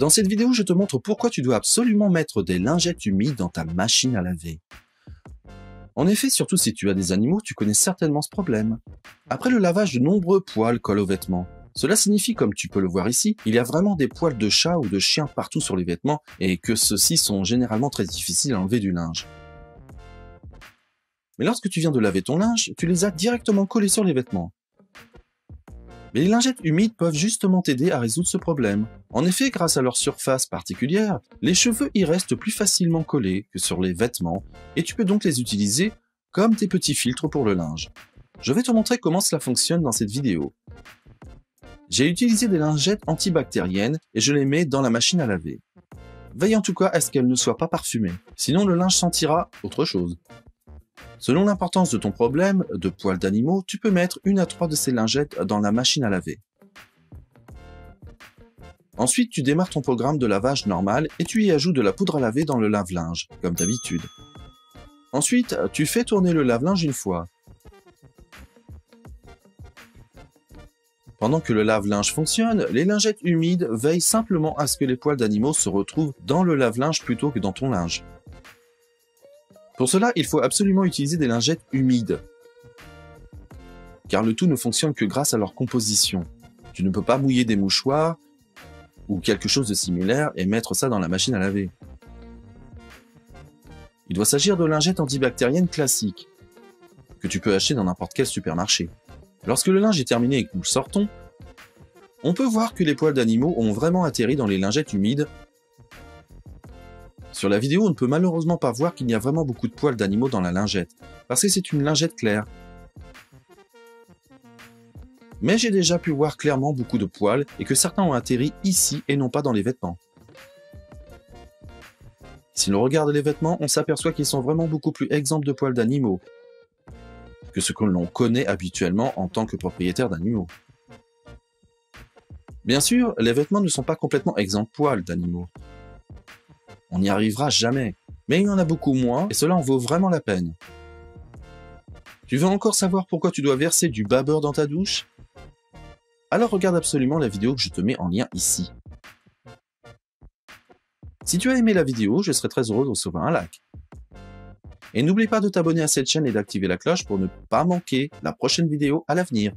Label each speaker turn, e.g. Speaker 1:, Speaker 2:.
Speaker 1: Dans cette vidéo, je te montre pourquoi tu dois absolument mettre des lingettes humides dans ta machine à laver. En effet, surtout si tu as des animaux, tu connais certainement ce problème. Après le lavage, de nombreux poils collent aux vêtements. Cela signifie, comme tu peux le voir ici, il y a vraiment des poils de chat ou de chien partout sur les vêtements et que ceux-ci sont généralement très difficiles à enlever du linge. Mais lorsque tu viens de laver ton linge, tu les as directement collés sur les vêtements. Mais les lingettes humides peuvent justement t'aider à résoudre ce problème. En effet, grâce à leur surface particulière, les cheveux y restent plus facilement collés que sur les vêtements et tu peux donc les utiliser comme tes petits filtres pour le linge. Je vais te montrer comment cela fonctionne dans cette vidéo. J'ai utilisé des lingettes antibactériennes et je les mets dans la machine à laver. Veille en tout cas à ce qu'elles ne soient pas parfumées, sinon le linge sentira autre chose. Selon l'importance de ton problème de poils d'animaux, tu peux mettre 1 à 3 de ces lingettes dans la machine à laver. Ensuite, tu démarres ton programme de lavage normal et tu y ajoutes de la poudre à laver dans le lave-linge, comme d'habitude. Ensuite, tu fais tourner le lave-linge une fois. Pendant que le lave-linge fonctionne, les lingettes humides veillent simplement à ce que les poils d'animaux se retrouvent dans le lave-linge plutôt que dans ton linge. Pour cela, il faut absolument utiliser des lingettes humides, car le tout ne fonctionne que grâce à leur composition. Tu ne peux pas mouiller des mouchoirs ou quelque chose de similaire et mettre ça dans la machine à laver. Il doit s'agir de lingettes antibactériennes classiques, que tu peux acheter dans n'importe quel supermarché. Lorsque le linge est terminé et que nous le sortons, on peut voir que les poils d'animaux ont vraiment atterri dans les lingettes humides. Sur la vidéo, on ne peut malheureusement pas voir qu'il y a vraiment beaucoup de poils d'animaux dans la lingette, parce que c'est une lingette claire. Mais j'ai déjà pu voir clairement beaucoup de poils et que certains ont atterri ici et non pas dans les vêtements. Si l'on regarde les vêtements, on s'aperçoit qu'ils sont vraiment beaucoup plus exempts de poils d'animaux que ce que l'on connaît habituellement en tant que propriétaire d'animaux. Bien sûr, les vêtements ne sont pas complètement exempts de poils d'animaux. On n'y arrivera jamais, mais il y en a beaucoup moins et cela en vaut vraiment la peine. Tu veux encore savoir pourquoi tu dois verser du babeur dans ta douche? Alors regarde absolument la vidéo que je te mets en lien ici. Si tu as aimé la vidéo, je serai très heureux de recevoir un like. Et n'oublie pas de t'abonner à cette chaîne et d'activer la cloche pour ne pas manquer la prochaine vidéo à l'avenir.